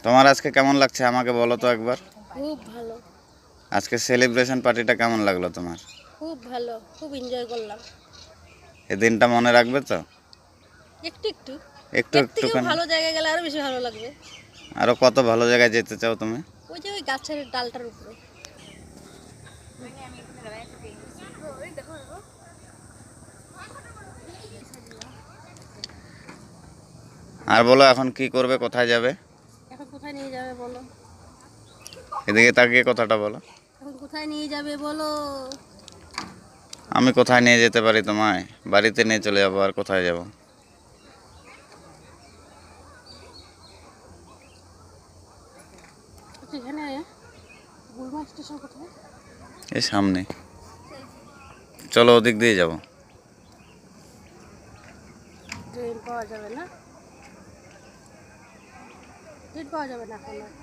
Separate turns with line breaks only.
তোমার আজকে কেমন লাগছে আমাকে বলো তো একবার।
খুব ভালো।
আজকে সেলিব্রেশন পার্টিটা কেমন লাগলো তোমার?
খুব ভালো, খুব এনজয় করলাম।
এই দিনটা মনে রাখবে তো?
একটু একটু।
একটু
এর
একটু
থেকেও
কেন?
ভালো জায়গায় গেলে আরো বেশি ভালো লাগবে।
আরো কত ভালো জায়গায় যেতে চাও তুমি?
ওই যে ওই গাছের ডালটার উপরে।
আর বলো এখন কি করবে, কোথায় যাবে?
এখন কোথায় নিয়ে যাবে বলো?
এদিকে তাকিয়ে কথাটা বলো।
এখন কোথায় নিয়ে যাবে বলো?
আমি কোথায় নিয়ে যেতে পারি তোমায়? বাড়িতে নিয়ে চলে যাবো, আর কোথায় যাব?
আচ্ছা, এখানে গুলমা স্টেশন কোথায়?
এই সামনে, চলো ওদিক দিয়ে যাব।
ট্রেন পাওয়া যাবে না? ট্রেন পাওয়া যাবে না এখন আর।